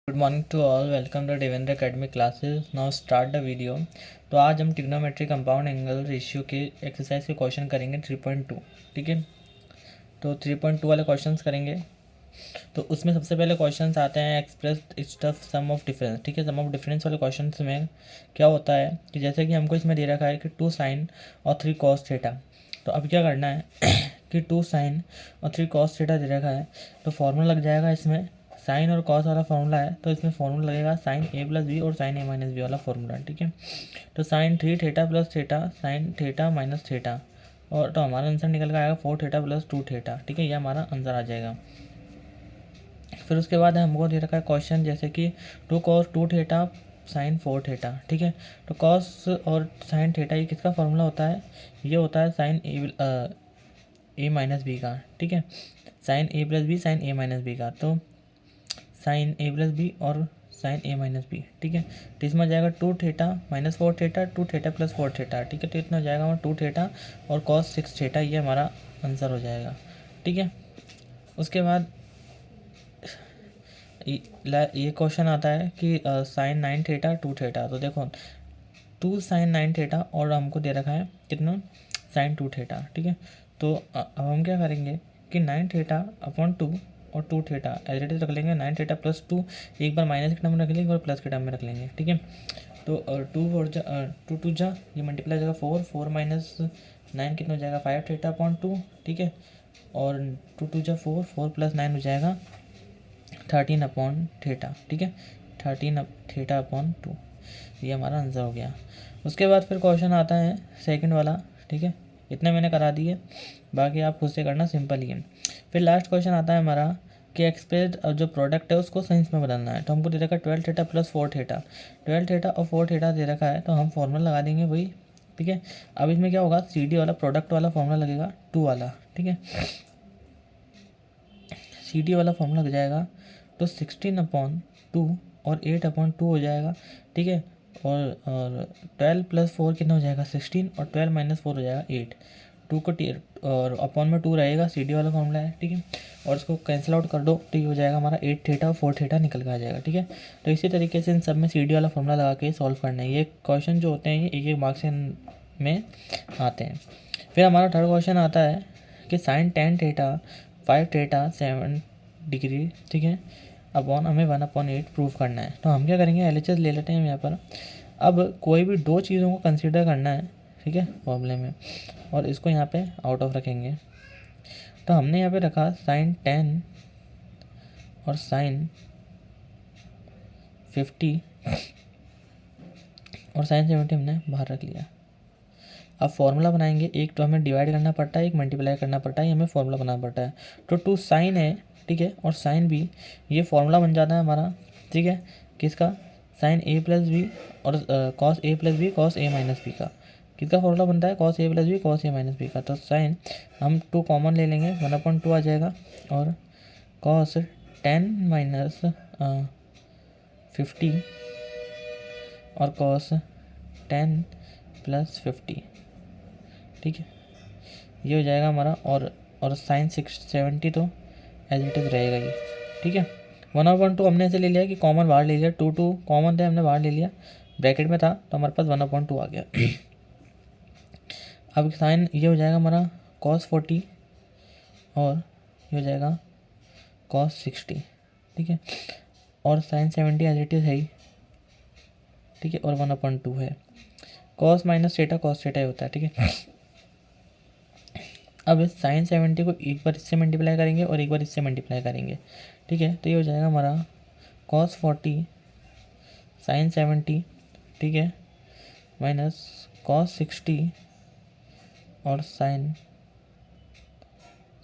Good morning to all, welcome to Devendra academy classes. Now start the video. तो आज हम trigonometry compound angle ratio के exercise के question करेंगे 3.2। ठीक है, तो 3.2 वाले क्वेश्चंस करेंगे। तो उसमें सबसे पहले क्वेश्चंस आते हैं express stuff sum of difference. ठीक है, सम ऑफ डिफरेंस वाले क्वेश्चंस में क्या होता है कि जैसे कि हमको इसमें दे रखा है कि 2 साइन और 3 कॉस थीटा। तो अब क्या करना है कि 2 साइन और 3 कॉस थीटा दे रखा है, तो फॉर्मूला लग जाएगा इसमें साइन और कॉस वाला फॉर्मूला है, तो इसमें फॉर्मूला लगेगा साइन ए प्लस बी और साइन ए माइनस बी वाला फॉर्मूला। ठीक है, तो sine 3 theta plus theta sine theta minus theta, और तो हमारा आंसर निकल कर आएगा 4 थीटा प्लस 2 थीटा। ठीक है, ये हमारा आंसर आ जाएगा। फिर उसके बाद हमको दे रखा है क्वेश्चन जैसे कि 2 कॉस 2 थीटा साइन 4 थीटा। ठीक है, तो कॉस और साइन थीटा ये किसका फॉर्मूला होता है? ये होता है साइन ए माइनस बी का। ठीक है, sign A plus B sign A minus B का, तो साइन ए प्लस बी और साइन ए माइनस बी। ठीक है, तो इसमें आ जाएगा 2 theta minus 4 theta 2 theta plus 4 theta. ठीक है, तो इतना हो जाएगा हमारा 2 थीटा और कॉस 6 थीटा, ये हमारा आंसर हो जाएगा। ठीक है, उसके बाद ये क्वेश्चन आता है कि साइन 9 थीटा 2 थीटा। तो देखो 2 साइन 9 थीटा और हमको दे रखा है कितना साइन 2 थीटा। ठीक है, तो अब हम क्या करेंगे कि 9 थीटा अपॉन 2 और 2 थीटा एज इट इज रख लेंगे। 9 थीटा प्लस 2 एक बार माइनस के टर्म में रख लेंगे और प्लस के टर्म में रख लेंगे। ठीक है, तो 2 जा ये मल्टीप्लाई हो जाएगा 4 माइनस 9 कितना हो जाएगा 5 थीटा अपॉन 2। ठीक है, और 2 जा 4 प्लस 9 हो जाएगा 13 अपॉन थीटा। ठीक है, 13 थीटा अपॉन 2, ये हमारा आंसर हो गया। उसके बाद फिर क्वेश्चन आता है सेकंड वाला। ठीक है, इतने मैंने करा दिए, बाकी आप खुद से करना, सिंपल ही है। फिर लास्ट क्वेश्चन आता है हमारा कि एक्सप्रेस जो प्रोडक्ट है उसको साइंस में बदलना है। तो हमको दे रखा है 12 थीटा प्लस 4 थीटा। 12 थीटा और 4 थीटा दे रखा है, तो हम फॉर्मूला लगा देंगे वही। ठीक है, अब इसमें क्या होगा, सी डी वाला प्रोडक्ट वाला फॉर्मूला लगेगा 2 वाला। ठीक है, सी डी वाला फॉर्मूला लग जाएगा, तो 16 अपॉन 2 और 8 अपॉन 2 हो जाएगा। ठीक है, और 12 प्लस 4 कितना हो जाएगा 16, और 12 माइनस 4 हो जाएगा 8। 2 को और अपॉन में 2 रहेगा, सी डी वाला फॉर्मूला है। ठीक है, और इसको कैंसिल आउट कर दो, तो ये हो जाएगा हमारा 8 थीटा और 4 थीटा निकल के आ जाएगा। ठीक है, तो इसी तरीके से इन सब में सी डी वाला फॉर्मूला लगा के सॉल्व करना है। ये क्वेश्चन जो होते हैं ये एक एक मार्क्स में आते हैं। फिर हमारा थर्ड क्वेश्चन आता है कि साइन 10 थीटा 5 थीटा 7 डिग्री। ठीक है, अपॉन हमें 1/8 प्रूव करना है। तो हम क्या करेंगे, एलएचएस ले लेते हैं यहाँ पर। अब कोई भी 2 चीज़ों को कंसीडर करना है। ठीक है, प्रॉब्लम में, और इसको यहाँ पे आउट ऑफ रखेंगे। तो हमने यहाँ पे रखा साइन 10 और साइन 50 और साइन 70 हमने बाहर रख लिया। अब फॉर्मूला बनाएंगे, एक तो हमें डिवाइड करना पड़ता है, एक मल्टीप्लाई करना पड़ता है, ये हमें फॉर्मूला बनाना पड़ता है। तो 2 साइन है, ठीक है, और साइन बी, ये फॉर्मूला बन जाता है हमारा। ठीक है, किसका, साइन ए प्लस बी और cos A plus B cos A minus B का। किसका फॉर्मूला बनता है, cos A plus B cos A minus B का। तो साइन हम 2 कॉमन ले लेंगे, 1/2 आ जाएगा, और कॉस 10 माइनस 50 और कॉस 10 प्लस 50। ठीक है, ये हो जाएगा हमारा, और साइन 670 तो एज इट इज़ रहेगा ये। ठीक है, 1/2 हमने ऐसे ले लिया कि कॉमन बाहर ले लिया, 2 कॉमन थे हमने बाहर ले लिया, ब्रैकेट में था तो हमारे पास 1/2 आ गया। अब साइन ये हो जाएगा हमारा cos 40 और ये हो जाएगा cos 60। ठीक है, और साइन 70 एज इट इज़ है ही। ठीक है, और 1/2 है, cos minus theta cos theta होता है। ठीक है, अब इस साइन 70 को एक बार इससे मल्टीप्लाई करेंगे और एक बार इससे मल्टीप्लाई करेंगे। ठीक है, तो ये हो जाएगा हमारा cos 40 साइन 70। ठीक है, माइनस cos 60 और साइन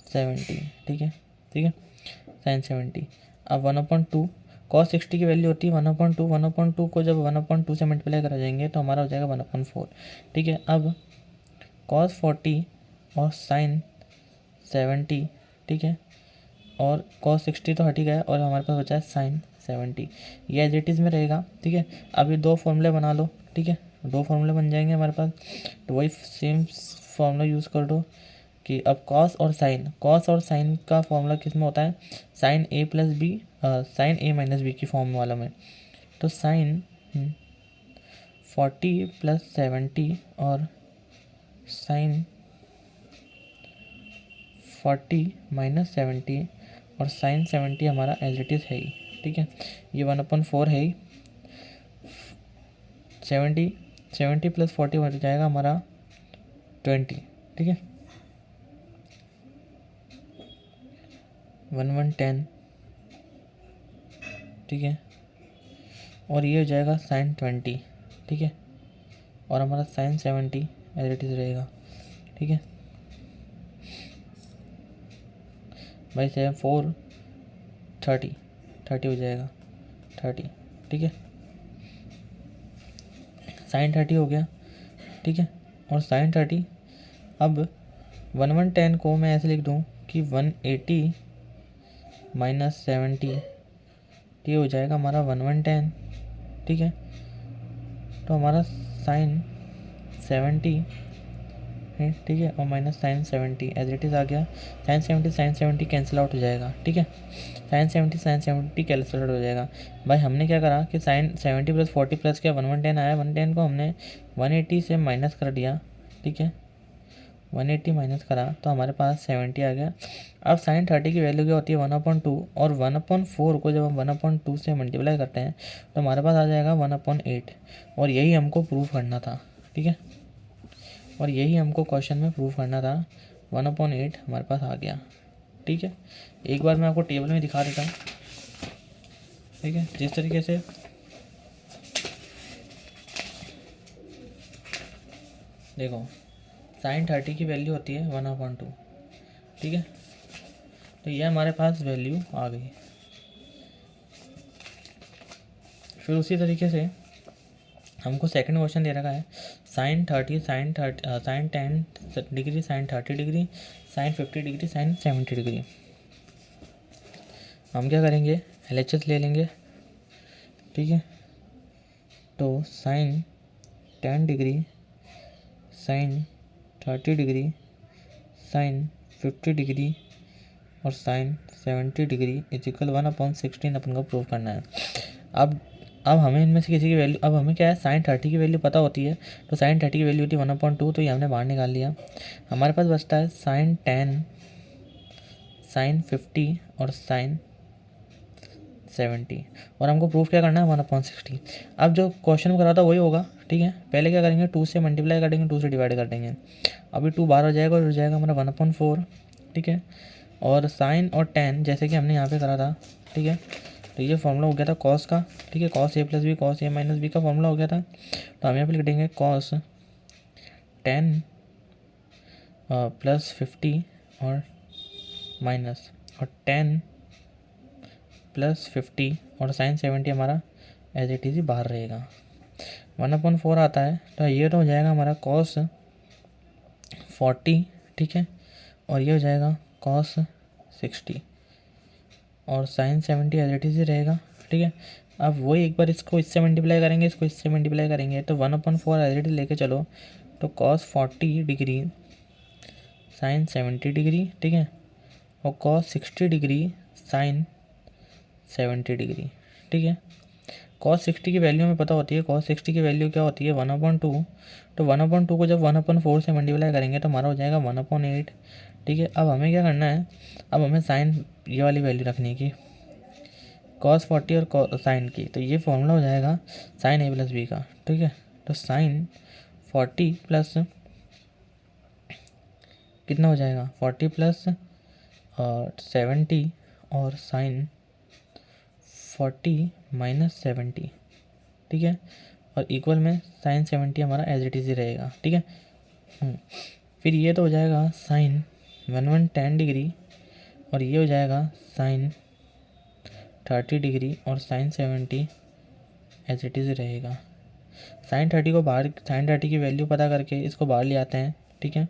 70। ठीक है, ठीक है, साइन 70। अब 1/2 cos 60 की वैल्यू होती है 1/2, 1/2 को जब 1/2 से मल्टीप्लाई करा जाएंगे तो हमारा हो जाएगा 1/4। ठीक है, अब cos 40 और साइन 70। ठीक है, और cos 60 तो हट ही गया, और हमारे पास बचा है साइन 70, ये एज इट इज़ में रहेगा। ठीक है, अब ये 2 फॉर्मूले बना लो। ठीक है, 2 फॉर्मूले बन जाएंगे हमारे पास, तो वही सेम फॉर्मूला यूज़ कर दो। कि अब कॉस और साइन का फॉर्मूला किस में होता है, sign A plus B, sign A minus B की फॉर्म वाला में। तो साइन 40 प्लस 70 और साइन 40 माइनस 70 और साइन 70 हमारा एज इट इज़ है ही, ठीक है। ये 1/4 है ही। 70 प्लस 40 हो जाएगा हमारा 20, ठीक है। 1/10, ठीक है। और ये हो जाएगा साइन 20, ठीक है। और हमारा साइन 70 एज इट इज़ रहेगा, ठीक है भाई। 7 4 30 हो जाएगा 30, ठीक है। साइन 30 हो गया, ठीक है। और साइन 30 अब 1/10 को मैं ऐसे लिख दूँ कि 180 माइनस 70, ये हो जाएगा हमारा 1/10, ठीक है। तो हमारा साइन 70 है, ठीक है। और minus sine 70 as it is आ गया। साइन 70 कैंसिल आउट हो जाएगा, ठीक है। साइन 70 कैंसिल आउट हो जाएगा। भाई हमने क्या करा कि साइन 70 प्लस 40 प्लस क्या 1/10 आया, 1/10 को हमने 180 से माइनस कर दिया, ठीक है। 180 माइनस करा तो हमारे पास 70 आ गया। अब साइन 30 की वैल्यू क्या होती है 1/2, और 1/4 को जब हम 1/2 से मल्टीप्लाई करते हैं तो हमारे पास आ जाएगा 1/8। और यही हमको प्रूव करना था, ठीक है। और यही हमको क्वेश्चन में प्रूव करना था। 1/8 हमारे पास आ गया, ठीक है। एक बार मैं आपको टेबल में दिखा देता हूँ, ठीक है। जिस तरीके से देखो साइन 30 की वैल्यू होती है 1/2, ठीक है। तो ये हमारे पास वैल्यू आ गई। फिर उसी तरीके से हमको सेकंड क्वेश्चन दे रखा है sine 10 degree, sine 30 degree, sine 50 degree, sine 70 degree. हम क्या करेंगे, LHS ले लेंगे, ठीक है। तो sine 10 degree, sine 30 degree, sine 50 degree और साइन 70 डिग्री इजिकल 1/16 अपन को प्रूव करना है। अब हमें इनमें से किसी की वैल्यू, अब हमें क्या है साइन 30 की वैल्यू पता होती है। तो साइन 30 की वैल्यू होती है 1/2, तो ये हमने बाहर निकाल लिया। हमारे पास बचता है साइन 10, साइन 50 और साइन 70। और हमको प्रूफ क्या करना है 1/16। अब जो क्वेश्चन में करा था वही होगा, ठीक है। पहले क्या करेंगे 2 से मल्टीप्लाई कर देंगे, 2 से डिवाइड कर देंगे। अभी 2 बाहर हो जाएगा और हो जाएगा हमारा 1/4, ठीक है। और साइन और 10 जैसे कि हमने यहाँ पे करा था, ठीक है। तो ये फॉर्मूला हो गया था कॉस का, ठीक है। Cos A plus B, cos A minus B का फॉर्मूला हो गया था। तो हम यहाँ पे लिख देंगे कॉस 10 प्लस 50 और माइनस और 10 प्लस 50 और साइन 70 हमारा एज इट इज़ ही बाहर रहेगा। 1/4 आता है तो ये तो हो जाएगा हमारा कॉस 40, ठीक है। और ये हो जाएगा कॉस 60 और साइन 70 एज इट इज़ ही रहेगा, ठीक है। अब वही एक बार इसको इससे मल्टीप्लाई करेंगे, इसको इससे मल्टीप्लाई करेंगे, तो 1/4 एज इट इज़ लेके चलो। तो कॉस 40 डिग्री साइन 70 डिग्री, ठीक है। और कॉस 60 डिग्री साइन 70 डिग्री, ठीक है। कॉस 60 की वैल्यू हमें पता होती है। कॉस 60 की वैल्यू क्या होती है 1/2। तो 1/2 को जब 1/4 से मल्टीप्लाई करेंगे तो हमारा हो जाएगा 1/8, ठीक है। अब हमें क्या करना है, अब हमें साइन ये वाली वैल्यू रखनी है कि कॉस 40 और साइन की। तो ये फॉर्मूला हो जाएगा साइन ए प्लस बी का, ठीक है। तो साइन 40 प्लस कितना हो जाएगा 40 प्लस 70 और साइन 40 माइनस 70, ठीक है। और इक्वल में साइन 70 हमारा एज इट इज़ ही रहेगा, ठीक है। फिर ये तो हो जाएगा साइन 1/10 डिग्री और ये हो जाएगा साइन 30 डिग्री और साइन 70 एज इट इज़ रहेगा। साइन 30 को बाहर, साइन 30 की वैल्यू पता करके इसको बाहर ले आते हैं, ठीक है।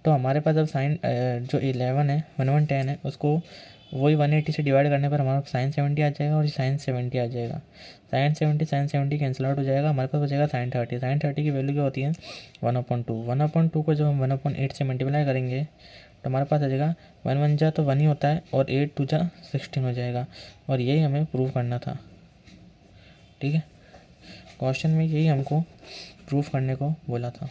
तो हमारे पास अब साइन जो 11 है 1/10 है उसको वही 180 से डिवाइड करने पर हमारा साइन 70 आ जाएगा और साइन 70 आ जाएगा। साइन 70 कैंसिल आउट हो जाएगा, हमारे पास बचेगा साइन 30। साइन 30 की वैल्यू क्या होती है 1/2। 1/2 को जब हम 1/8 से मल्टीप्लाई करेंगे तो हमारे पास आ जाएगा 1 1 जा तो 1 ही होता है और 8 2 जा 16 हो जाएगा। और यही हमें प्रूव करना था। ठीक है, क्वेश्चन में यही हमको प्रूफ करने को बोला था।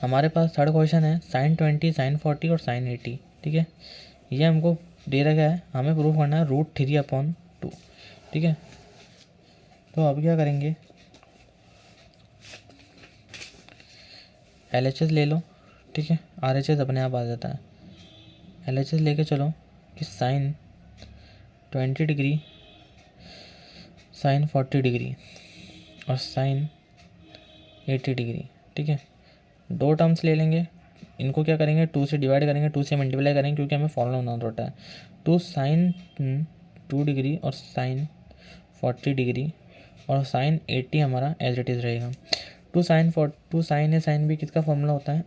हमारे पास थर्ड क्वेश्चन है साइन 20, साइन 40 और साइन 80। ठीक है, ये हमको दे रखा है, हमें प्रूफ करना है √3/2। ठीक है, तो अब क्या करेंगे, LHS ले लो। ठीक है, RHS अपने आप आ जाता है। LHS लेके चलो कि साइन 20 डिग्री, साइन 40 डिग्री और साइन 80 डिग्री। ठीक है, दो टर्म्स ले लेंगे, इनको क्या करेंगे 2 से डिवाइड करेंगे, 2 से मल्टीप्लाई करेंगे क्योंकि हमें फॉर्मूला बनाना होता है। 2 साइन 2 डिग्री और साइन 40 डिग्री और साइन 80 हमारा एज इट इज़ रहेगा। 2 साइन ए साइन बी किसका फॉर्मूला होता है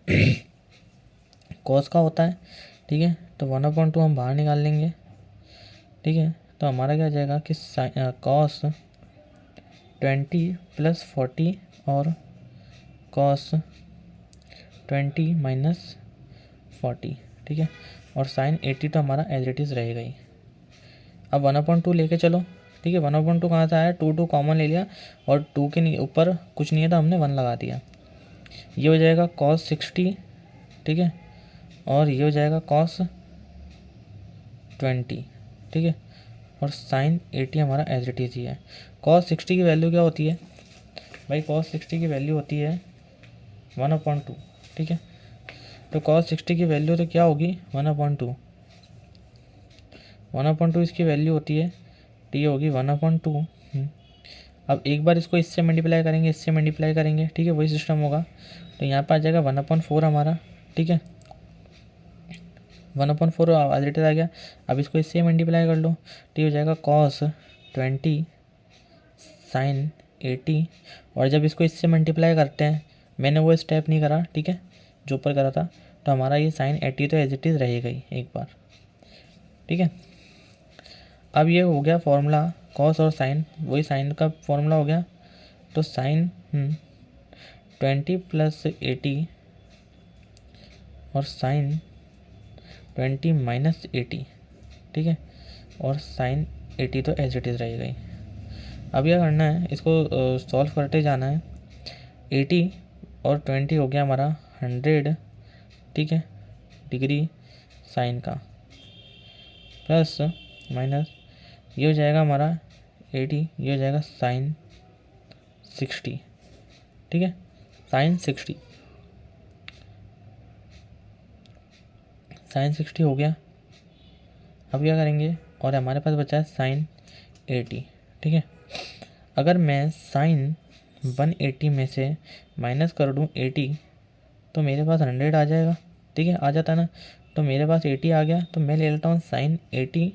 कॉस का होता है। ठीक है, तो 1/2 हम बाहर निकाल लेंगे। ठीक है, तो हमारा क्या आ जाएगा कि कॉस 20 + 40 और कॉस 20 - 40। ठीक है, और साइन 80 तो हमारा एज इट इज़ रहेगा ही। अब 1/2 लेके चलो। ठीक है, 1/2 कहाँ से आया, 2 कॉमन ले लिया और 2 के ऊपर कुछ नहीं है तो हमने 1 लगा दिया। ये हो जाएगा cos 60। ठीक है, और ये हो जाएगा cos 20। ठीक है, और साइन 80 हमारा एज इट इज़ ही है। cos 60 की वैल्यू क्या होती है भाई, cos 60 की वैल्यू होती है 1/2। ठीक है, तो cos 60 की वैल्यू तो क्या होगी 1/2। 1/2 इसकी वैल्यू होती है, तो ये होगी 1/2। अब एक बार इसको इससे मल्टीप्लाई करेंगे, इससे मल्टीप्लाई करेंगे। ठीक है, वही सिस्टम होगा, तो यहाँ पर आ जाएगा 1/4 हमारा। ठीक है, 1/4 एज इट इज़ आ गया। अब इसको इससे मल्टीप्लाई कर लो, तो ये हो जाएगा cos 20 साइन 80। और जब इसको इससे मल्टीप्लाई करते हैं, मैंने वो स्टेप नहीं करा, ठीक है, जो ऊपर करा था, तो हमारा ये साइन 80 तो एज इट इज़ रहेगा ही एक बार। ठीक है, अब ये हो गया फॉर्मूला कॉस और साइन, वही साइन का फॉर्मूला हो गया। तो साइन 20 + 80 और साइन 20 - 80। ठीक है, और साइन 80 तो एज इट इज़ रहेगा ही। अब क्या करना है, इसको सॉल्व करते जाना है। 80 और 20 हो गया हमारा 100। ठीक है, डिग्री साइन का, प्लस माइनस ये हो जाएगा हमारा 80, ये हो जाएगा साइन 60। ठीक है, साइन 60 हो गया। अब क्या करेंगे, और हमारे पास बचा है साइन 80। ठीक है, अगर मैं साइन 180 में से माइनस कर दूँ 80, तो मेरे पास 100 आ जाएगा। ठीक है, आ जाता है ना, तो मेरे पास 80 आ गया, तो मैं ले लेता हूँ साइन 80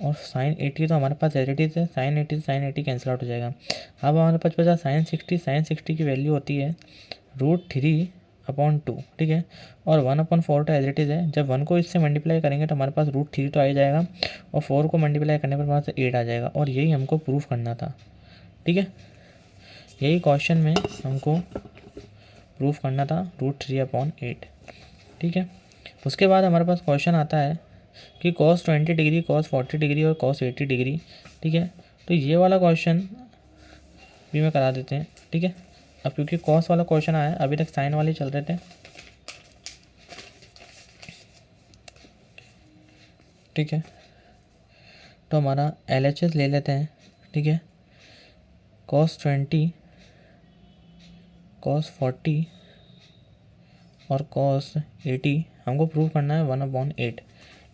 और साइन 80 तो हमारे पास एज इट इज़ है, साइन 80 से साइन 80 कैंसिल आउट हो जाएगा। अब हमारे पास बचा साइन 60। साइन 60 की वैल्यू होती है √3/2। ठीक है, और 1/4 तो एज इट इज़ है। जब 1 को इससे मल्टीप्लाई करेंगे तो हमारे पास √3 तो आ ही जाएगा, और 4 को मल्टीप्लाई करने पर हमारे पास 8 आ जाएगा, और यही हमको प्रूफ करना था। ठीक है, यही क्वेश्चन में हमको प्रूफ करना था √3/8। ठीक है, उसके बाद हमारे पास क्वेश्चन आता है कि cos 20 डिग्री, cos 40 डिग्री और cos 80 डिग्री। ठीक है, तो ये वाला क्वेश्चन भी मैं करा देते हैं। ठीक है, अब क्योंकि cos वाला क्वेश्चन आया है, अभी तक साइन वाले चल रहे थे। ठीक है, तो हमारा LHS ले लेते हैं। ठीक है, cos 20, cos 40 और cos 80 हमको प्रूव करना है 1/8।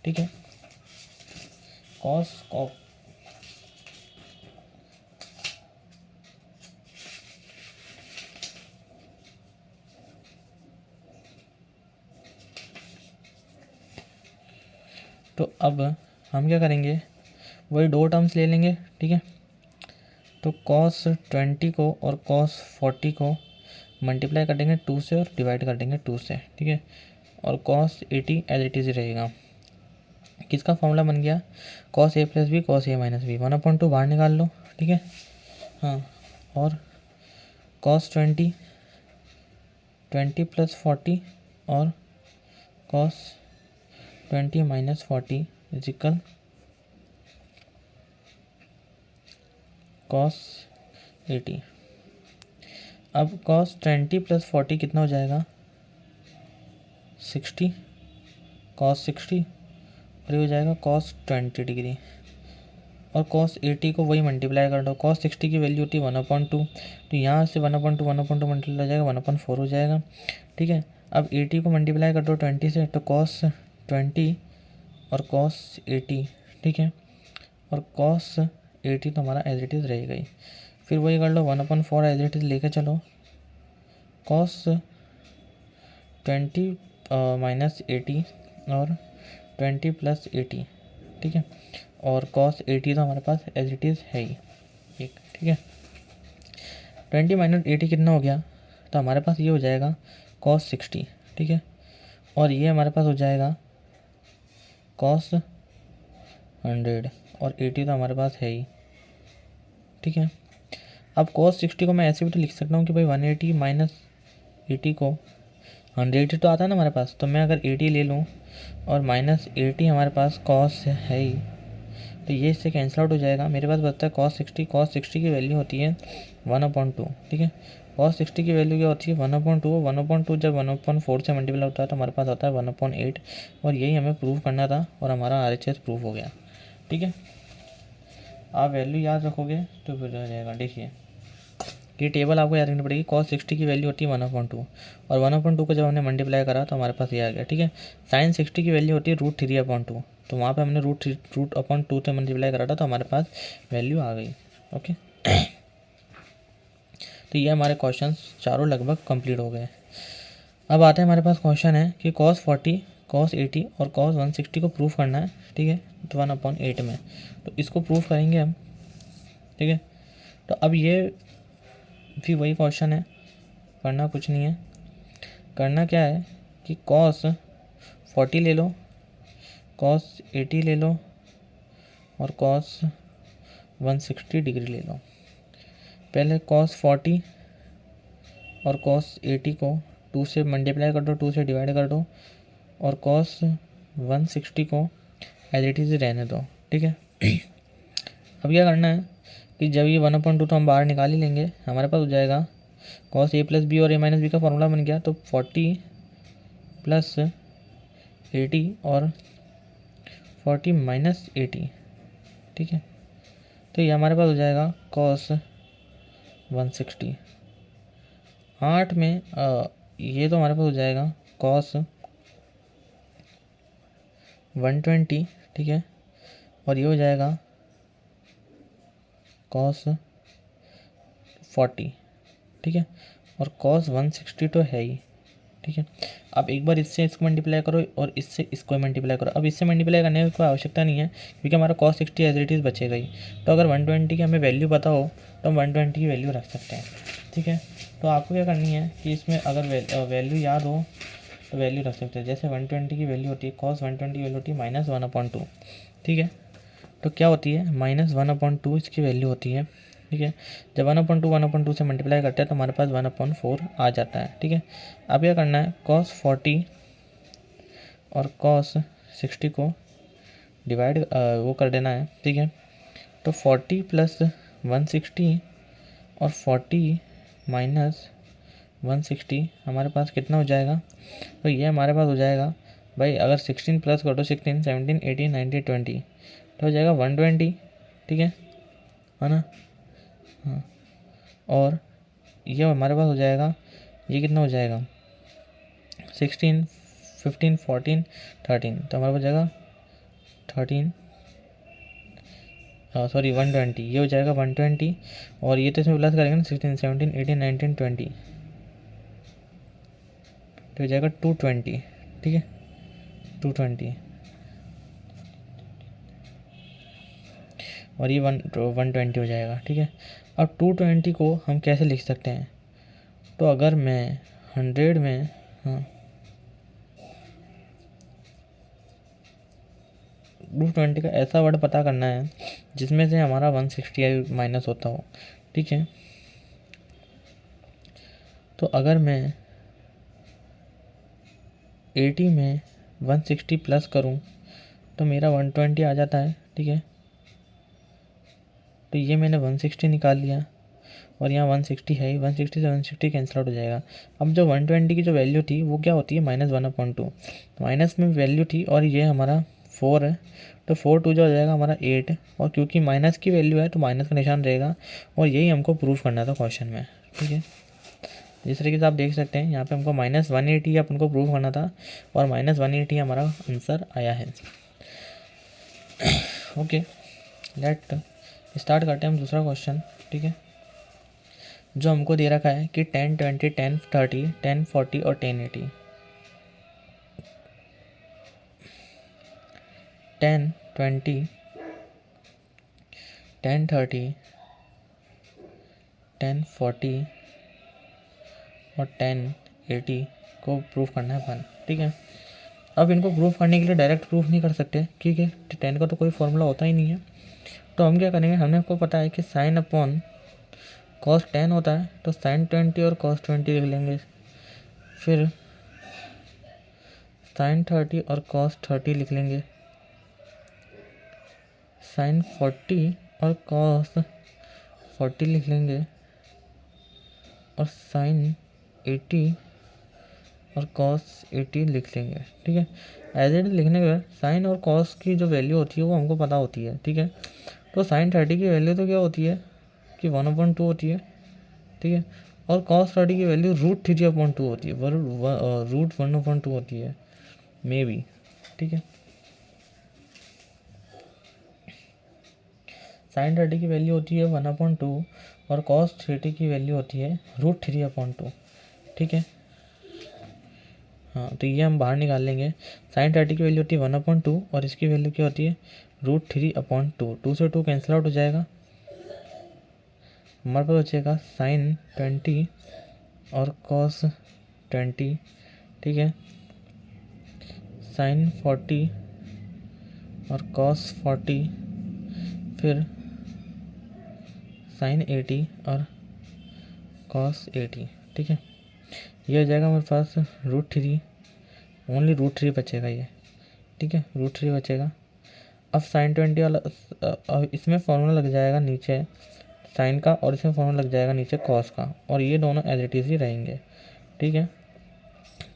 ठीक है, cos ऑफ तो अब हम क्या करेंगे, वही दो टर्म्स ले लेंगे। ठीक है, तो cos 20 को और cos 40 को मल्टीप्लाई कर देंगे 2 से और डिवाइड कर देंगे 2 से। ठीक है, और cos 80 एज इट इज़ रहेगा। किसका फॉर्मूला बन गया, cos A plus B cos A minus B, 1/2 बाहर निकाल लो, ठीक है। हाँ, और कॉस 20 प्लस 40 और कॉस 20 माइनस 40 इजिकल कॉस 80। अब कॉस 20 प्लस 40 कितना हो जाएगा, 60 कॉस 60, और ये हो जाएगा कॉस 20 डिग्री, और कॉस 80 को वही मल्टीप्लाई कर दो। कॉस 60 की वैल्यू होती है 1/2, तो यहाँ से 1/2 मल्टीप्लाई हो जाएगा 1/4 हो जाएगा, ठीक है। अब 80 को मल्टीप्लाई कर दो 20 से, तो कॉस 20 और कॉस 80, ठीक है, और कॉस 80 तो हमारा एज इट इज़ रहेगा ही। फिर वही कर लो 1/4 एज इट इज़ लेके चलो, कॉस 20 माइनस 80 और 20 प्लस 80, ठीक है, और कॉस 80 तो हमारे पास एज इट इज़ है ही एक, ठीक है। 20 माइनस 80 कितना हो गया, तो हमारे पास ये हो जाएगा कॉस 60, ठीक है, और ये हमारे पास हो जाएगा कॉस 100, और 80 तो हमारे पास है ही, ठीक है। अब कॉस 60 को मैं ऐसे भी तो लिख सकता हूँ कि भाई 180 माइनस 80 को 180 तो आता है ना हमारे पास, तो मैं अगर 80 ले लूँ और माइनस 80 हमारे पास कॉस है ही, तो ये इससे कैंसिल आउट हो जाएगा। मेरे पास बचता है कॉस 60 की वैल्यू होती है 1/2, ठीक है। कॉस 60 की वैल्यू क्या होती है 1/2 जब 1/4 से मल्टीप्लाई होता है तो हमारे पास आता है 1/8, और यही हमें प्रूव करना था, और हमारा RHS प्रूव हो गया, ठीक है। आप वैल्यू याद रखोगे तो फिर हो जाएगा। देखिए ये टेबल आपको याद रखनी पड़ेगी। कॉस 60 की वैल्यू होती है 1/2, और 1/2 को जब हमने मल्टीप्लाई करा तो हमारे पास ये आ गया, ठीक है। साइन 60 की वैल्यू होती है √3/2, तो वहाँ पे हमने √2 से मल्टीप्लाई करा था तो हमारे पास वैल्यू आ गई, ओके। तो ये हमारे क्वेश्चन चारों लगभग कंप्लीट हो गए। अब आते हैं हमारे पास क्वेश्चन है कि cos 40, cos 80 और cos 160 को प्रूफ करना है, ठीक है, तो 1/8 में, तो इसको प्रूफ करेंगे हम, ठीक है। तो अब ये भी वही क्वेश्चन है, करना कुछ नहीं है। करना क्या है कि cos 40 ले लो, cos 80 ले लो, और cos 160 डिग्री ले लो। पहले cos 40 और cos 80 को 2 से मल्टीप्लाई कर दो, 2 से डिवाइड कर दो, और cos 160 को एज इट इज़ रहने दो, ठीक है। अब क्या करना है कि जब ये 1/2 तो हम बाहर निकाल ही लेंगे, हमारे पास हो जाएगा cos a प्लस बी और a माइनस बी का फॉर्मूला बन गया, तो 40 प्लस 80 और 40 माइनस 80, ठीक है। तो ये हमारे पास हो जाएगा cos 160। 8 में ये तो हमारे पास हो जाएगा cos 120, ठीक है, और ये हो जाएगा cos 40, ठीक है, और cos 160 तो है ही, ठीक है। अब एक बार इससे इसको मल्टीप्लाई करो और इससे इसको मल्टीप्लाई करो। अब इससे मल्टीप्लाई करने की कोई आवश्यकता नहीं है क्योंकि हमारा cos 60 एज इट इज़ बचेगा ही। तो अगर 120 की हमें वैल्यू पता हो तो हम 120 की वैल्यू रख सकते हैं, ठीक है। तो आपको क्या करनी है कि इसमें अगर वैल्यू याद हो तो वैल्यू रख सकते हैं। जैसे 120 की वैल्यू होती है, cos 120 की वैल्यू होती है -1/2, ठीक है। तो क्या होती है -1/2 इसकी वैल्यू होती है, ठीक है। जब 1/2 से मल्टीप्लाई करते हैं तो हमारे पास 1/4 आ जाता है, ठीक है। अब क्या करना है, cos 40 और cos 60 को डिवाइड वो कर देना है, ठीक है। तो 40 प्लस 160 और 40 माइनस 160 हमारे पास कितना हो जाएगा, तो ये हमारे पास हो जाएगा भाई, अगर 16 प्लस कर दो 16, 17, 18, 19, 20 तो हो जाएगा 120, ठीक है ना। हाँ, और ये हमारे पास हो जाएगा, ये कितना हो जाएगा 16, 15, 14, 13, तो हमारे पास हो जाएगा 13, सॉरी 120, ये हो जाएगा 120, और ये तो इसमें प्लस करेंगे ना 16, 17, 18, 19, 20 तो हो जाएगा 220, ठीक है 220, और ये 120 हो जाएगा, ठीक है। अब 220 को हम कैसे लिख सकते हैं, तो अगर मैं 100 में, हाँ रूट 20 का ऐसा वर्ड पता करना है जिसमें से हमारा 160 माइनस होता हो, ठीक है। तो अगर मैं 80 में 160 प्लस करूं तो मेरा 120 आ जाता है, ठीक है। तो ये मैंने 160 निकाल लिया और यहाँ 160 है ही, 160 से 160 कैंसिल आउट हो जाएगा। अब जो 120 की जो वैल्यू थी वो क्या होती है, -1/2। माइनस में वैल्यू थी और ये हमारा 4 है, तो 4 2 जो हो जाएगा हमारा 8, और क्योंकि माइनस की वैल्यू है तो माइनस का निशान रहेगा, और यही हमको प्रूफ करना था क्वेश्चन में, ठीक है। जिस तरीके से आप देख सकते हैं यहाँ पे हमको -180 अपन को प्रूव करना था और -180 हमारा आंसर आया है। ओके, लेट स्टार्ट करते हैं हम दूसरा क्वेश्चन, ठीक है। जो हमको दे रखा है कि 10 20 10 30 10 40 और 10 80। 10 20 10 30 10 40 और 10 80 को प्रूफ करना है अपन, ठीक है। अब इनको प्रूफ करने के लिए डायरेक्ट प्रूफ नहीं कर सकते, ठीक है। 10 का तो कोई फॉर्मूला होता ही नहीं है, तो हम क्या करेंगे, हमें को पता है कि साइन अपॉन कॉस 10 होता है, तो साइन 20 और कॉस 20 लिख लेंगे। फिर साइन 30 और कॉस 30 लिख लेंगे। साइन 40 और कॉस 40 लिख लेंगे, और साइन 80 और कॉस 80 लिख लेंगे, ठीक है। एज इट लिखने के बाद साइन और कॉस की जो वैल्यू होती है वो हमको पता होती है, ठीक है। तो साइन 30 की वैल्यू तो क्या होती है कि 1/2 होती है, ठीक है। और cos 30 की वैल्यू √3/2 होती है, √1/2 होती है मे बी, ठीक है। साइन 30 की वैल्यू होती है 1/2 और cos 30 की वैल्यू होती है √3/2, ठीक है। हाँ, तो ये हम बाहर निकाल लेंगे। साइन 30 की वैल्यू होती है 1/2 और इसकी वैल्यू क्या होती है √3/2। 2 से 2 कैंसिल आउट हो जाएगा, हमारे पास बचेगा साइन 20 और कॉस 20, ठीक है। साइन 40 और कॉस 40, फिर साइन 80 और कॉस 80, ठीक है। ये हो जाएगा हमारे पास √3, ओनली √3 बचेगा ये, ठीक है। √3 बचेगा। अब साइन 20 वाला अब इसमें फॉर्मूला लग जाएगा नीचे साइन का, और इसमें फॉर्मूला लग जाएगा नीचे कॉस का, और ये दोनों एज इट इज़ ही रहेंगे, ठीक है।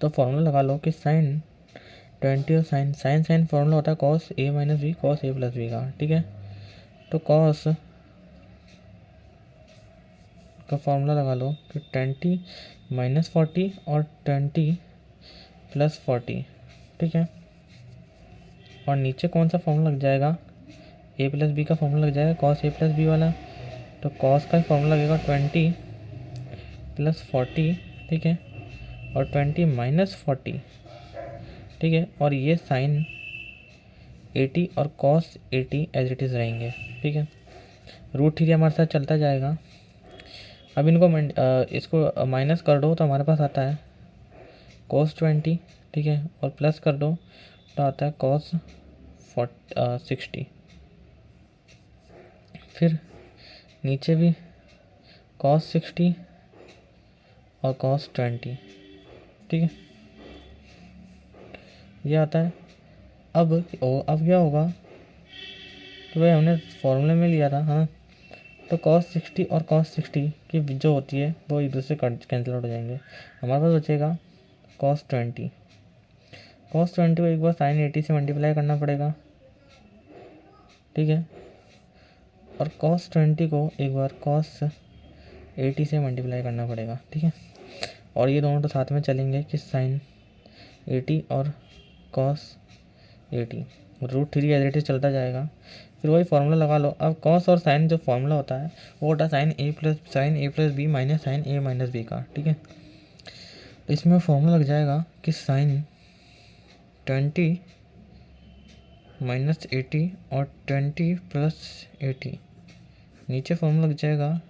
तो फॉर्मूला लगा लो कि साइन 20 और साइन फॉर्मूला होता है cos A - B cos A + B का, ठीक है। तो कॉस का फॉर्मूला लगा लो कि 20 - 40 और 20 + 40, ठीक है। और नीचे कौन सा फॉर्मूला लग जाएगा, A + B का फॉर्मूला लग जाएगा कॉस A + B वाला। तो कॉस का फॉर्मूला लगेगा 20 + 40, ठीक है, और 20 - 40, ठीक है। और ये साइन 80 और कॉस 80 एज इट इज़ रहेंगे, ठीक है। √3 हमारे साथ चलता जाएगा। अब इनको इसको माइनस कर दो तो हमारे पास आता है कॉस 20, ठीक है, और प्लस कर दो तो आता है कॉस 60। फिर नीचे भी कॉस 60 और कॉस 20, ठीक है, ये आता है। अब क्या होगा, तो भाई हमने फॉर्मूले में लिया था, हाँ। तो कॉस 60 और कॉस 60 की जो होती है वो एक दूसरे कैंसिल आउट हो जाएंगे। हमारे पास बचेगा कॉस 20। कॉस 20 को एक बार साइन 80 से मल्टीप्लाई करना पड़ेगा, ठीक है। और कॉस 20 को एक बार कॉस 80 से मल्टीप्लाई करना पड़ेगा, ठीक है। और ये दोनों तो साथ में चलेंगे कि साइन 80 और कॉस 80, √3 एज इट इज़ चलता जाएगा। फिर वही फार्मूला लगा लो। अब कॉस और साइन जो फार्मूला होता है वो होता है sine A + B minus sine A - B का, ठीक है। तो इसमें फार्मूला लग जाएगा कि साइन 20 - 80 और 20 + 80, नीचे फार्मूला लग जाएगा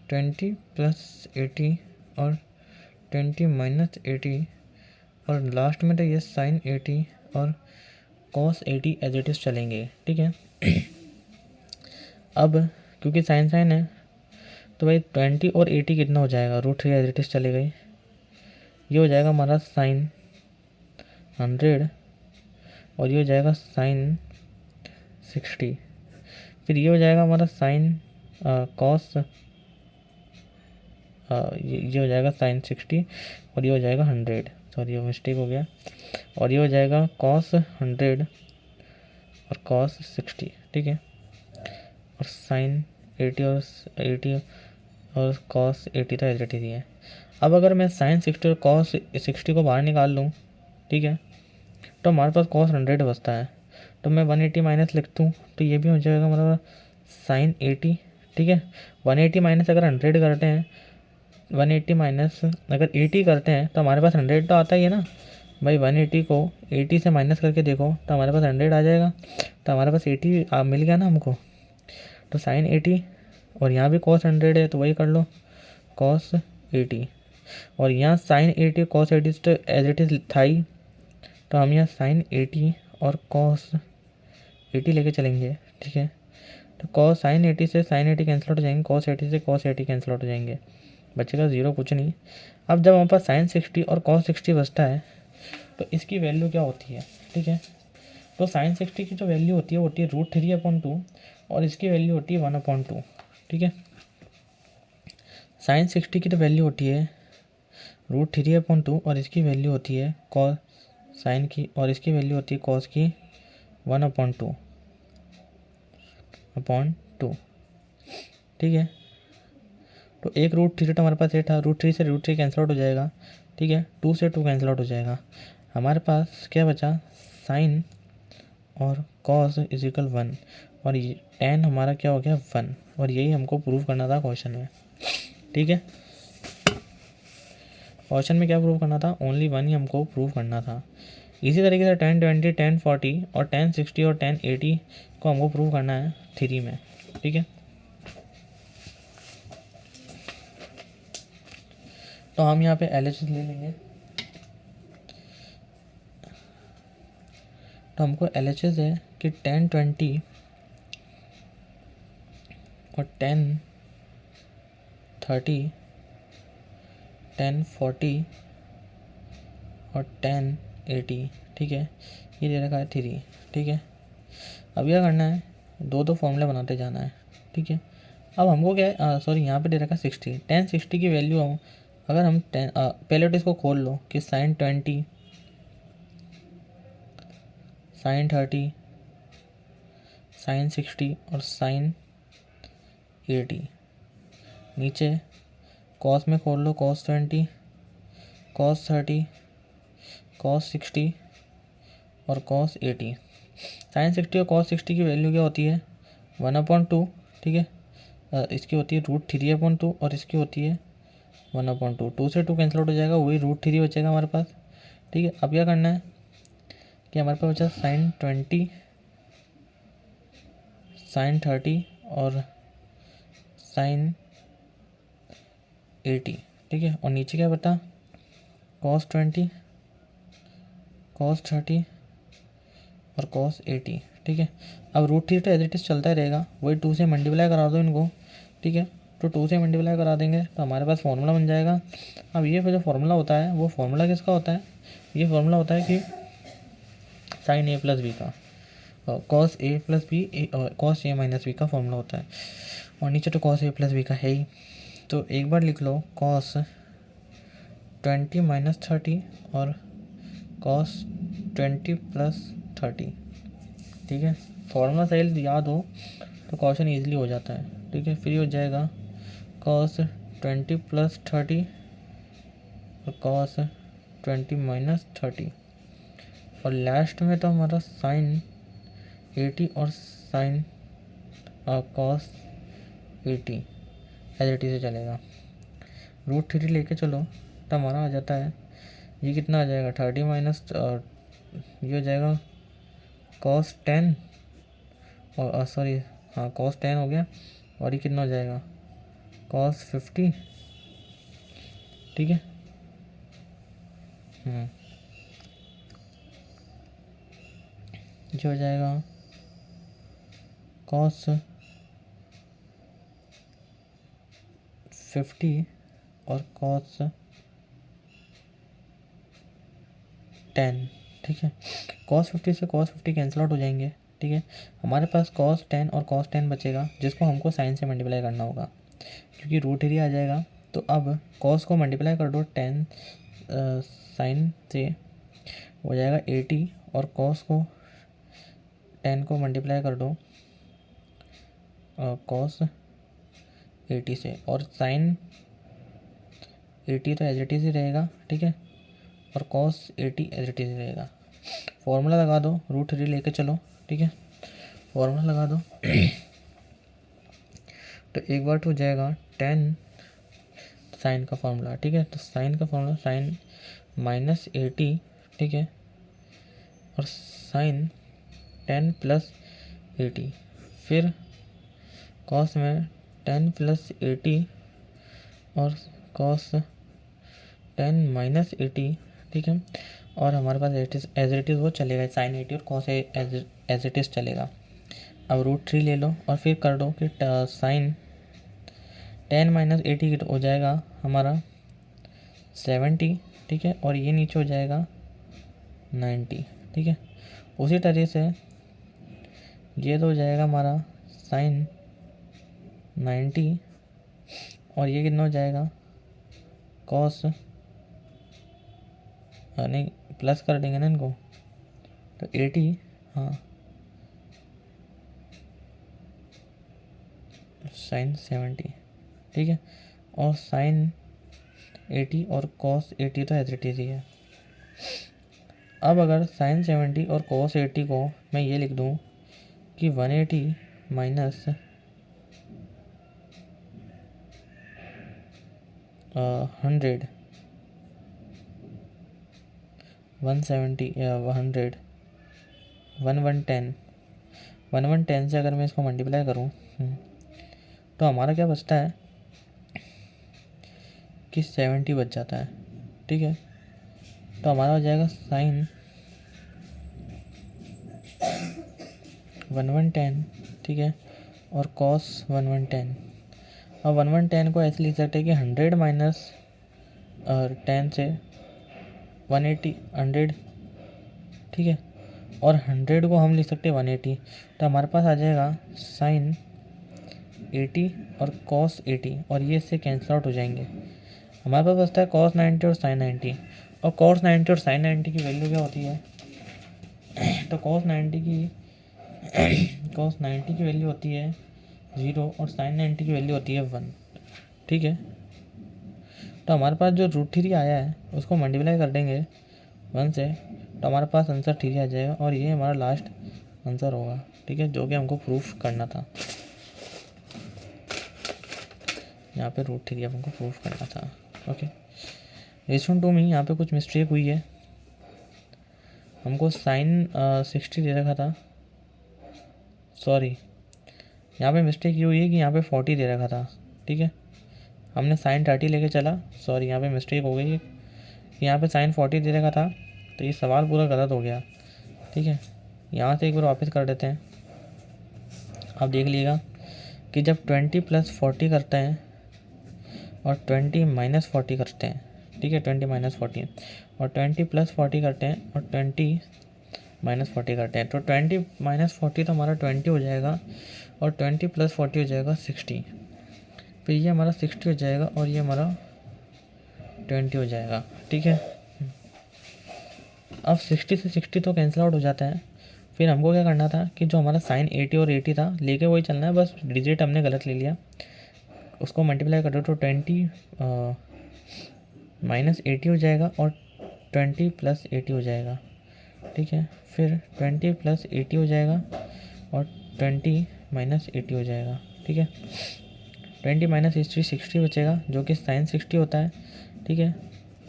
20 + 80 और 20 - 80, और लास्ट में तो ये साइन 80 और कॉस 80 एज इट इज़ चलेंगे, ठीक है। अब क्योंकि साइन साइन है तो भाई 20 और 80 कितना हो जाएगा, √3 एज इट इज़ चले गई, ये हो जाएगा हमारा साइन 100 और ये हो जाएगा साइन 60, फिर ये हो जाएगा हमारा साइन कॉस, ये हो जाएगा साइन 60 और ये हो जाएगा 100, सॉरी ये मिस्टेक हो गया, और ये हो जाएगा कॉस 100 और कॉस 60, ठीक है, और साइन 80 और कॉस 80 तो एज ही है। अब अगर मैं साइन 60 और कॉस 60 को बाहर निकाल लूँ, ठीक है, तो हमारे पास कॉस 100 बचता है, तो मैं 180 माइनस लिख दूँ तो ये भी हो जाएगा हमारा साइन 80, ठीक है। 180 माइनस अगर 100 करते हैं, 180 माइनस अगर 80 करते हैं तो हमारे पास 100 तो आता ही है ना भाई। 180 को 80 से माइनस करके देखो तो हमारे पास 100 आ जाएगा, तो हमारे पास 80 मिल गया ना हमको। तो साइन 80 और यहाँ भी कॉस 100 है तो वही कर लो, कॉस 80, और यहाँ साइन 80 कॉस 80 तो एज इट इज़ था ही, तो हम यहाँ साइन 80 और कॉस 80 लेके चलेंगे, ठीक है। तो कॉस साइन 80 से साइन 80 कैंसिल आउट हो जाएंगे, कॉस 80 से कॉस 80 कैंसिल आउट हो जाएंगे, बचेगा 0, कुछ नहीं। अब जब हमारे पास साइन 60 और कॉस 60 बचता है तो इसकी वैल्यू क्या होती है, ठीक है। तो साइन 60 की जो वैल्यू होती है वो होती है √3/2 और इसकी वैल्यू होती है 1/2, ठीक है। साइन 60 की तो वैल्यू होती है √3/2 और इसकी वैल्यू होती है कॉस साइन की, और इसकी वैल्यू होती है कॉस की 1/2, ठीक है। तो एक √3 तो हमारे पास ये था, √3 से √3 कैंसिल आउट हो जाएगा, ठीक है, 2 से 2 कैंसिल आउट हो जाएगा, हमारे पास क्या बचा, साइन और कॉस इजिकल 1 और ये tan हमारा क्या हो गया 1, और यही हमको प्रूव करना था क्वेश्चन में, ठीक है। क्वेश्चन में क्या प्रूव करना था, ओनली 1 ही हमको प्रूव करना था। इसी तरीके से tan 20, tan 40 और tan 60 और tan 80 को हमको प्रूव करना है 3 में, ठीक है। तो हम यहाँ पे LHS ले लेंगे, तो हमको LHS है कि tan 20 और tan 30, tan 40 और tan 80, ठीक है, ये दे रखा है 3, ठीक है। अब क्या करना है, दो फॉर्मूले बनाते जाना है, ठीक है। अब हमको क्या है, सॉरी यहाँ पे दे रखा है 60, tan 60 की वैल्यू हम अगर हम पहले तो इसको खोल लो कि साइन 20, साइन 30, साइन 60 और साइन 80, नीचे कॉस में खोल लो, cos 20, cos 30, cos 60 और cos 80। साइन 60 और cos 60 की वैल्यू क्या होती है 1/2, ठीक है। इसकी होती है √3/2 और इसकी होती है 1/2, 2 से 2 कैंसिल आउट हो जाएगा, वही √3 बचेगा हमारे पास, ठीक है। अब क्या करना है कि हमारे पास बचा साइन 20, साइन 30 और साइन 80, ठीक है, और नीचे क्या बता cos 20, cos 30 और cos 80, ठीक है। अब √3 तो एज इट इज़ चलता ही रहेगा, वही 2 से मल्टीप्लाई करा दो इनको, ठीक है। तो 2 से मल्टीप्लाई करा देंगे तो हमारे पास फार्मूला बन जाएगा। अब ये जो फार्मूला होता है वो फार्मूला किसका होता है, ये फार्मूला होता है कि साइन A प्लस बी का, cos A plus B, cos A minus B का फार्मूला होता है, और नीचे तो कॉस A प्लस बी का है ही। तो एक बार लिख लो कॉस 20 माइनस 30 और कॉस 20 प्लस 30, ठीक है। फॉर्मूला सही याद हो तो क्वेश्चन ईजिली हो जाता है, ठीक है। फिर हो जाएगा कॉस 20 प्लस 30 और कॉस 20 माइनस 30, और लास्ट में तो हमारा साइन 80 और साइन कॉस 80 एज इट से चलेगा। √3 लेके चलो तो हमारा आ जाता है, ये कितना आ जाएगा 30 माइनस, ये हो जाएगा cos 10 और सॉरी हाँ cos 10 हो गया, और ये कितना हो जाएगा cos 50, ठीक है। ये हो जाएगा कॉस 50 और कॉस 10। ठीक है, कॉस 50 से कॉस 50 कैंसिल आउट हो जाएंगे। ठीक है, हमारे पास कॉस 10 और कॉस 10 बचेगा, जिसको हमको साइन से मल्टीप्लाई करना होगा क्योंकि रूट एरिया आ जाएगा। तो अब कॉस को मल्टीप्लाई कर दो 10 साइन से, हो जाएगा 80 और कॉस को 10 को मल्टीप्लाई कर दो कॉस 80 से, और साइन 80 तो एज इट इज़ ही रहेगा। ठीक है, और कॉस 80 एज इट इज़ ही रहेगा। फॉर्मूला लगा दो, √3 लेके चलो। ठीक है, फॉर्मूला लगा दो तो एक बार हो जाएगा 10 साइन का फॉर्मूला। ठीक है, तो साइन का फॉर्मूला साइन -80। ठीक है, और साइन 10 + 80, फिर कॉस में 10 + 80 और कॉस 10 - 80। ठीक है, और हमारे पास एज इट इज़ वो चलेगा, साइन 80 और कॉस एज इट इज़ चलेगा। अब √3 ले लो और फिर कर दो कि साइन 10 - 80 हो जाएगा हमारा 70। ठीक है, और ये नीचे हो जाएगा 90। ठीक है, उसी तरह से ये तो हो जाएगा हमारा साइन 90 और ये कितना हो जाएगा कॉस, नहीं प्लस कर देंगे ना इनको, तो 80। हाँ, साइन 70। ठीक है, और साइन 80 और कॉस 80 तो एज इट इज़ ही है। अब अगर साइन 70 और कॉस 80 को मैं ये लिख दूँ कि 180 माइनस 100 170 या 100 1110 से अगर मैं इसको मल्टीप्लाई करूँ तो हमारा क्या बचता है कि 70 बच जाता है। ठीक है, तो हमारा हो जाएगा साइन 1110। ठीक है, और कॉस 1110। अब 1110 को ऐसे लिख सकते हैं कि 100 माइनस 10 से 100। ठीक है, और 100 को हम लिख सकते हैं 180। तो हमारे पास आ जाएगा साइन 80 और कॉस 80, और ये इससे कैंसिल आउट हो जाएंगे। हमारे पास बचता है कॉस 90 और साइन 90। और कॉस 90 और साइन 90 की वैल्यू क्या होती है तो कॉस 90 की वैल्यू होती है 0 और साइन 90 की वैल्यू होती है 1। ठीक है, तो हमारे पास जो √3 आया है उसको मल्टीप्लाई कर देंगे 1 से, तो हमारे पास आंसर 3 आ जाएगा और ये हमारा लास्ट आंसर होगा। ठीक है, जो कि हमको प्रूफ करना था, यहाँ पे √3 हमको प्रूफ करना था। ओके, लिसन टू मी, यहाँ पे कुछ मिस्टेक हुई है। हमको साइन 60 दे रखा था, सॉरी यहाँ पे मिस्टेक ये हुई है कि यहाँ पे 40 दे रखा था। ठीक है, हमने साइन 30 लेके चला, सॉरी यहाँ पे मिस्टेक हो गई है कि यहाँ पे साइन 40 दे रखा था, तो ये सवाल पूरा गलत हो गया। ठीक है, यहाँ से एक बार वापस कर देते हैं। आप देख लीजिएगा कि जब 20 + 40 करते हैं और 20 - 40 करते हैं, ठीक है 20 - 40 और 20 + 40 करते हैं और 20 - 40 करते हैं, तो 20 - 40 तो हमारा 20 हो जाएगा और 20 + 40 हो जाएगा 60। फिर ये हमारा 60 हो जाएगा और ये हमारा 20 हो जाएगा। ठीक है, अब 60 से 60 तो कैंसिल आउट हो जाता है। फिर हमको क्या करना था कि जो हमारा साइन 80 और 80 था लेके वही चलना है, बस डिजिट हमने गलत ले लिया, उसको मल्टीप्लाई कर दो तो 20 - 80 हो जाएगा और 20 + 80 हो जाएगा। ठीक है, फिर 20 + 80 हो जाएगा और 20 - 80 हो जाएगा। ठीक है, 20 - 80 60 बचेगा जो कि साइन 60 होता है। ठीक है,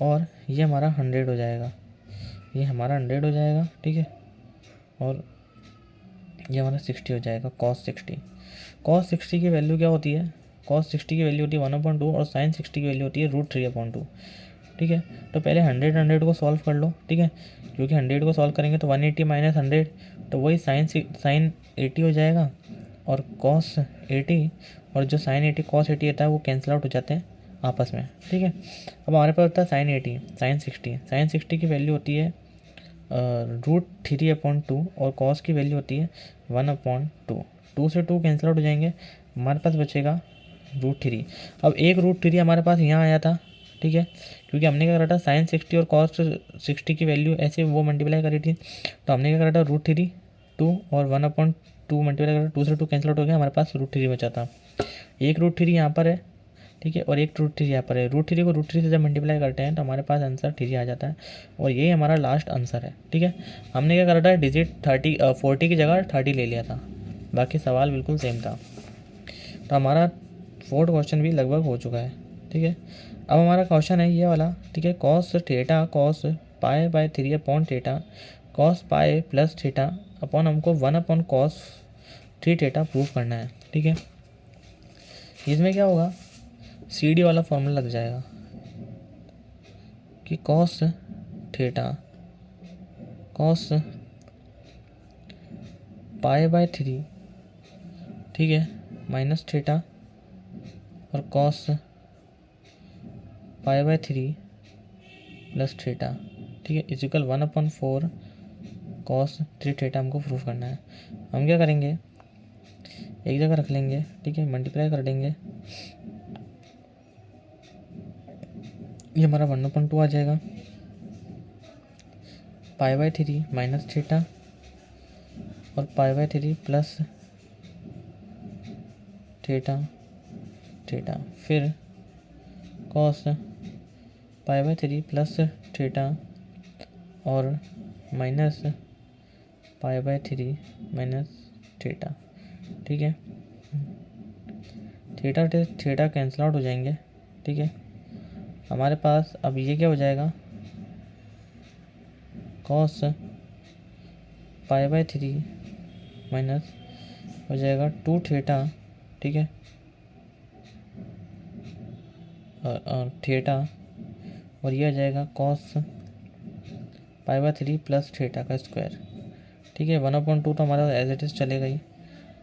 और ये हमारा 100 हो जाएगा, ये हमारा 100 हो जाएगा। ठीक है, और ये हमारा 60 हो जाएगा कॉस 60। कॉस 60 की वैल्यू क्या होती है, कॉस 60 की वैल्यू होती है 1/2 और साइन 60 की वैल्यू होती है √3/2। ठीक है, तो पहले 100 को सॉल्व कर लो। ठीक है, क्योंकि 100 को सॉल्व करेंगे तो 180 - 100 तो वही साइन 80 हो जाएगा और कॉस 80, और जो साइन 80 कॉस 80 आता है वो कैंसिल आउट हो जाते हैं आपस में, ठीक है। अब हमारे पास होता है साइन 80, साइन 60 की वैल्यू होती है √3/2 और कॉस की वैल्यू होती है 1/2। 2 से 2 कैंसिल आउट हो जाएंगे, हमारे पास बचेगा √3। अब एक √3 हमारे पास यहाँ आया था, ठीक है, क्योंकि हमने क्या करा था साइन 60 और कॉस 60 की वैल्यू ऐसे वो मल्टीप्लाई करी थी, तो हमने क्या करा था √3 2 और 1/2 मल्टीप्लाई करा, 2 से 2 कैंसिल आउट हो गया, हमारे पास √3 बचा था। एक √3 यहाँ पर है, ठीक है, और एक √3 यहाँ पर है। √3 को √3 से जब मल्टीप्लाई करते हैं तो हमारे पास आंसर 3 आ जाता है, और ये हमारा लास्ट आंसर है, ठीक है। हमने क्या करा था डिजिट 40 की जगह 30 ले लिया था, बाकी सवाल बिल्कुल सेम था। तो हमारा 4th क्वेश्चन भी लगभग हो चुका है, ठीक है। अब हमारा क्वेश्चन है ये वाला, ठीक है, cos theta cos π/3 cos pi plus theta upon हमको 1/cos 3 प्रूफ करना है, ठीक है। इसमें क्या होगा, CD वाला फॉर्मूला लग जाएगा कि कॉस थीटा कॉस π/3, ठीक है, माइनस थीटा और कॉस π/3 प्लस थीटा, ठीक है, इजिकल 1/4 कॉस 3 हमको प्रूफ करना है। हम क्या करेंगे, एक जगह रख लेंगे, ठीक है, मल्टीप्लाई कर देंगे, ये हमारा 1/2 आ जाएगा, π/3 माइनस थीटा और π/3 प्लस थीटा, फिर कॉस π/3 प्लस थीटा और माइनस π/3 माइनस थीटा, ठीक है। थीटा कैंसिल आउट हो जाएंगे, ठीक है। हमारे पास अब ये क्या हो जाएगा, कॉस π/3 माइनस हो जाएगा 2 थीटा, ठीक है, और थीटा, और ये आ जाएगा कॉस π/3 प्लस थीटा का स्क्वायर, ठीक है। 1/2 तो हमारा एज इट इज़ चलेगा ही,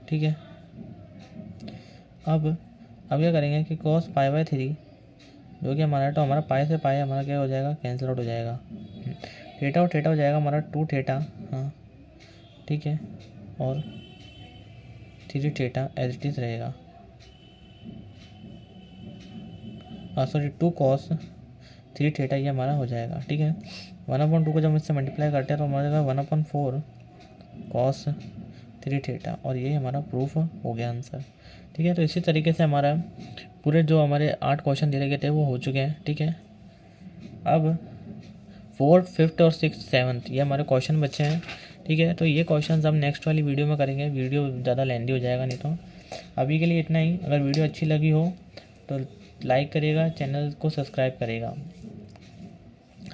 ठीक है। अब क्या करेंगे कि कॉस π/3 जो कि हमारा, तो हमारा पाई से पाई हमारा क्या हो जाएगा, कैंसिल आउट हो जाएगा। थीटा और थीटा हो जाएगा हमारा 2 थीटा, हाँ, ठीक है, और 3 थीटा एज इट इज़ रहेगा, सॉरी 2 कॉस 3 थीटा ये हमारा हो जाएगा, ठीक है। 1/2 को जब इससे मल्टीप्लाई करते हैं तो हमारा 1/4 कॉस 3 थीटा, और ये हमारा प्रूफ हो गया आंसर, ठीक है। तो इसी तरीके से हमारा पूरे जो हमारे 8 क्वेश्चन दिए गए थे वो हो चुके हैं, ठीक है। अब 4th 5th और 6th 7th ये हमारे क्वेश्चन बचे हैं, ठीक है। तो ये क्वेश्चन हम नेक्स्ट वाली वीडियो में करेंगे, वीडियो ज़्यादा लेंदी हो जाएगा, नहीं तो अभी के लिए इतना ही। अगर वीडियो अच्छी लगी हो तो लाइक करिएगा, चैनल को सब्सक्राइब करेगा।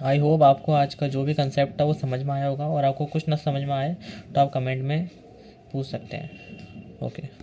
आई होप आपको आज का जो भी कंसेप्ट था वो समझ में आया होगा, और आपको कुछ ना समझ में आए तो आप कमेंट में पूछ सकते हैं। ओके।